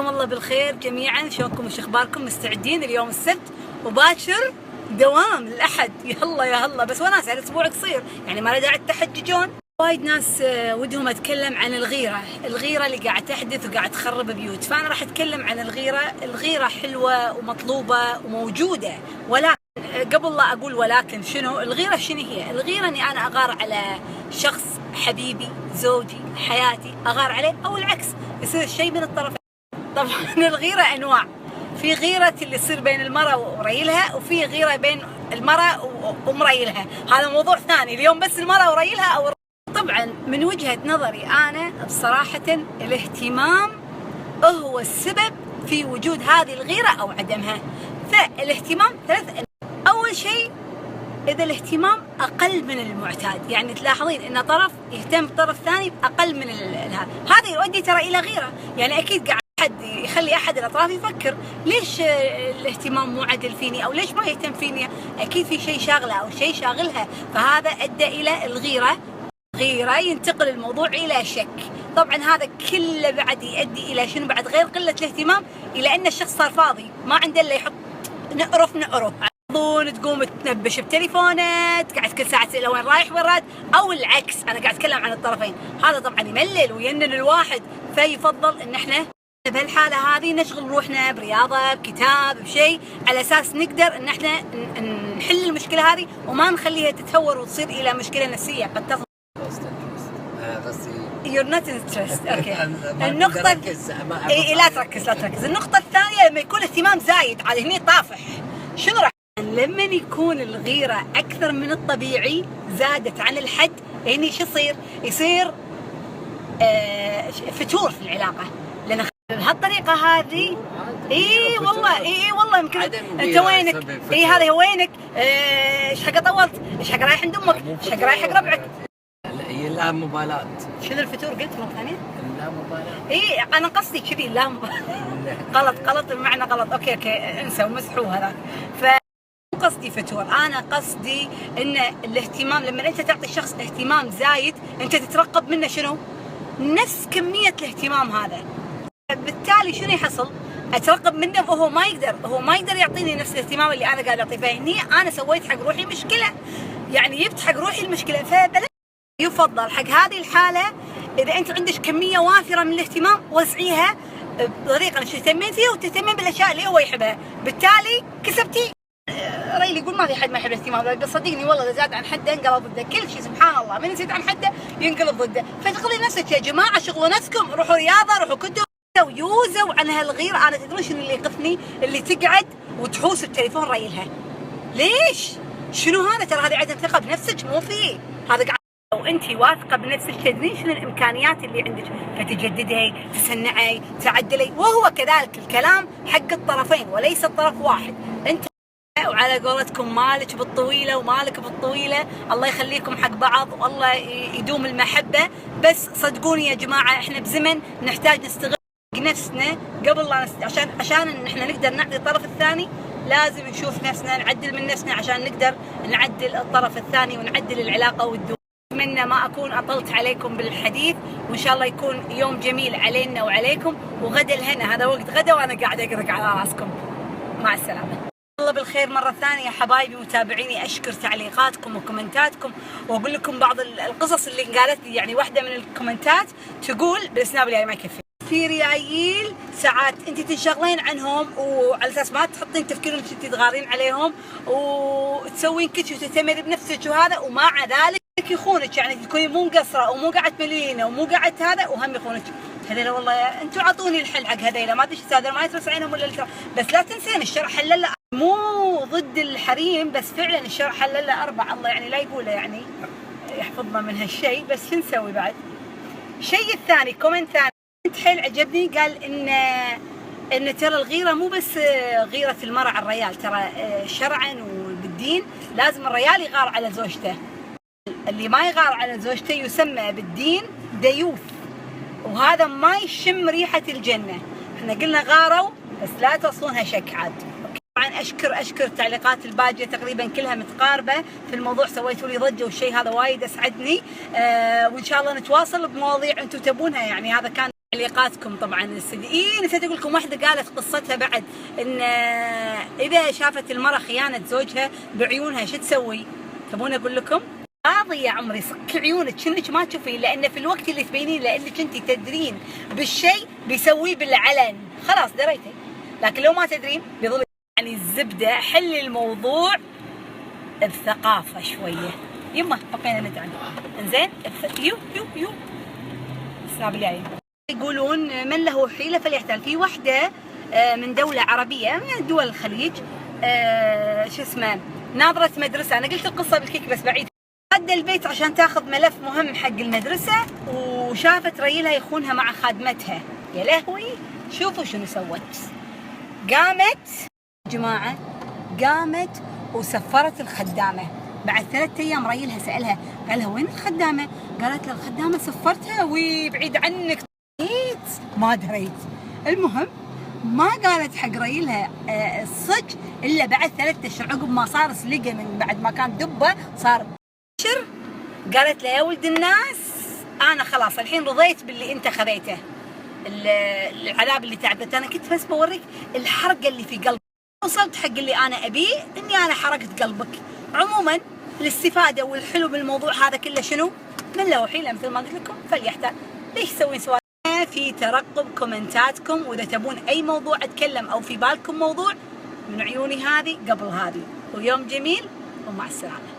مساكم الله بالخير جميعا. شلونكم وش اخباركم؟ مستعدين؟ اليوم السبت وباكر دوام الأحد. يلا يا هلا، بس وناسة الأسبوع قصير يعني ما له داعي تحججون. وايد ناس ودهم أتكلم عن الغيرة اللي قاعد تحدث وقاعد تخرب بيوت، فأنا راح أتكلم عن الغيرة حلوة ومطلوبة وموجودة، ولكن قبل لا أقول ولكن شنو الغيرة، شنو هي الغيرة؟ إني أنا أغار على شخص حبيبي زوجي حياتي، أغار عليه، أو العكس يصير شيء من الطرفين. طبعا الغيرة أنواع، في غيرة اللي يصير بين المرأة وريلها، وفي غيرة بين المرأة ومريلها، هذا موضوع ثاني اليوم. بس المرأة وريلها أو طبعا من وجهة نظري أنا بصراحة الاهتمام هو السبب في وجود هذه الغيرة أو عدمها. فالاهتمام ثلاث، أول شيء إذا الاهتمام أقل من المعتاد، يعني تلاحظين إن طرف يهتم بطرف ثاني أقل من هذا يؤدي ترى إلى غيرة. يعني أكيد قاعد حد يخلي أحد الأطراف يفكر ليش الاهتمام مو عدل فيني، أو ليش ما يهتم فيني، أكيد في شيء شاغله أو شيء شاغلها، فهذا أدى إلى الغيرة. غيرة ينتقل الموضوع إلى شك. طبعا هذا كله بعد يؤدي إلى شنو؟ بعد غير قلة الاهتمام، إلى أن الشخص صار فاضي ما عنده إلا يحط نعرف تقوم تنبش بتليفونات، قاعد كل ساعة تسأله وين رايح وين راد، أو العكس. أنا قاعد أتكلم عن الطرفين، هذا طبعا يملل وينن الواحد، فيفضل إن إحنا بهالحالة هذه نشغل روحنا برياضة، بكتاب، بشيء، على أساس نقدر إن إحنا نحل المشكلة هذه وما نخليها تتهور وتصير إلى مشكلة نفسية قد تصل. You're not interested. اوكي. النقطة لا تركز. النقطة الثانية لما يكون اهتمام زايد، على هني طافح. شنو راح لما يكون الغيرة أكثر من الطبيعي، زادت عن الحد، هني شو يصير فتور في العلاقة. لأن بهالطريقة هذه والله يمكن انت وينك؟ هذا وينك؟ ايش حق طولت؟ ايش حق رايح عند امك؟ ايش حق رايح حق ربعك؟ هي لا مبالاة. شنو الفتور قلت مرة ثانية؟ لا مبالاة. انا قصدي كذي لا مبالاة. غلط المعنى غلط. اوكي انسوا مسحوه هذاك. قصدي فتور، انا قصدي ان الاهتمام لما انت تعطي الشخص اهتمام زايد، انت تترقب منه شنو؟ نفس كمية الاهتمام هذا. بالتالي شنو يحصل؟ اترقب منه وهو ما يقدر يعطيني نفس الاهتمام اللي انا قاعد اعطيه. فهني انا سويت حق روحي مشكلة، يعني جبت حق روحي المشكلة. فبلا يفضل حق هذه الحالة اذا انت عندك كمية وافرة من الاهتمام، وسعيها بطريقة انك تهتمين فيها وتهتمين بالاشياء اللي هو يحبها، بالتالي كسبتي. ريلي يقول ما في حد ما يحب الاهتمام، بس صدقني والله اذا زاد عن حده انقلب ضده، كل شيء سبحان الله من يزيد عن حده ينقلب ضده. فتقولي نفسك يا جماعه شغلوا نفسكم، روحوا رياضه، روحوا كتب، ويوزوا عن هالغيره. انا تدرون شنو اللي يقفني؟ اللي تقعد وتحوس التليفون ريلها. ليش؟ شنو هذا؟ ترى هذه عدم ثقه بنفسك، مو فيه هذا. قاعد لو انت واثقه بنفسك تدرين شنو الامكانيات اللي عندك، فتجددي، تصنعي، تعدلي. وهو كذلك الكلام حق الطرفين وليس الطرف واحد. انت وعلى قولتكم مالك بالطويلة ومالك بالطويلة، الله يخليكم حق بعض والله يدوم المحبة. بس صدقوني يا جماعة احنا بزمن نحتاج نستغل نفسنا قبل لا عشان احنا نقدر نعطي الطرف الثاني. لازم نشوف نفسنا، نعدل من نفسنا عشان نقدر نعدل الطرف الثاني ونعدل العلاقة والدوام. أتمنى ما أكون أطلت عليكم بالحديث، وإن شاء الله يكون يوم جميل علينا وعليكم. وغدا الهنا، هذا وقت غدا وأنا قاعدة أقرق على راسكم. مع السلامة. الله بالخير مرة ثانية حبايبي متابعيني، أشكر تعليقاتكم وكومنتاتكم، وأقول لكم بعض القصص اللي قالت لي. يعني واحدة من الكومنتات تقول بالسناب اللي ما يكفي، في ريايل ساعات أنت تنشغلين عنهم وعلى أساس ما تحطين تفكير أنك تتغارين عليهم وتسوين كتش وتهتمين بنفسك وهذا، ومع ذلك يخونك. يعني تكوني مو مقصرة ومو قاعد تملينه ومو قاعد هذا وهم يخونك. هذيلا والله انتم اعطوني الحل حق هذيلا، ما ادري ايش هذا، ما يترس عينهم ولا بس لا تنسين الشرع حلل، مو ضد الحريم، بس فعلا الشرع حلل 4. الله يعني لا يقوله، يعني يحفظنا من هالشيء. بس شو نسوي بعد؟ الشيء الثاني، كومنت ثاني حيل عجبني، قال ان ترى الغيره مو بس غيره المرأة على الرجال، ترى شرعا وبالدين لازم الرجال يغار على زوجته. اللي ما يغار على زوجته يسمى بالدين ديوث، وهذا ما يشم ريحة الجنة. احنا قلنا غاروا بس لا توصلونها شك عاد. طبعا اشكر التعليقات الباقية تقريبا كلها متقاربة في الموضوع، سويتوا لي ضجة والشيء هذا وايد اسعدني. وان شاء الله نتواصل بمواضيع انتم تبونها. يعني هذا كان تعليقاتكم طبعا الصديقين. نسيت اقول لكم واحده قالت قصتها بعد، ان اذا شافت المراه خيانه زوجها بعيونها شو تسوي؟ تبون اقول لكم؟ قاضي يا عمري صك عيونك كأنك ما تشوفين، لان في الوقت اللي تبينين لانك انت تدرين بالشيء بيسويه بالعلن، خلاص دريتي. لكن لو ما تدرين بيظل يعني الزبده. حل الموضوع بثقافه شويه. يما بقينا ندعم. انزين يو السناب الجاي يقولون من له حيله فليحتال. في وحده من دوله عربيه من دول الخليج، شو اسمه، ناظره مدرسه. انا قلت القصه بالكيك بس بعيد. عد البيت عشان تاخذ ملف مهم حق المدرسه، وشافت ريلها يخونها مع خادمتها. يا لهوي شوفوا شنو سوت. قامت جماعه، قامت وسفرت الخدامه. بعد 3 أيام ريلها سألها، قال لها وين الخدامة؟ قالت له الخدامة سفرتها وبعيد عنك. ما دريت. المهم ما قالت حق ريلها الصج إلا بعد 3 أشهر، عقب ما صار سلقة من بعد ما كان دبة صار شر. قالت له يا ولد الناس أنا خلاص الحين رضيت باللي أنت خذيته، العذاب اللي تعبت. أنا كنت بس بوريك الحرقة اللي في قلبي، وصلت حق اللي أنا أبيه، إني أنا حرقت قلبك. عموما الاستفادة والحلو بالموضوع هذا كله شنو؟ من له حيلة مثل ما قلت لكم فليحتال. ليش تسوين سؤال؟ في ترقب كومنتاتكم، وإذا تبون أي موضوع أتكلم أو في بالكم موضوع من عيوني هذه قبل هذه. ويوم جميل ومع السلامة.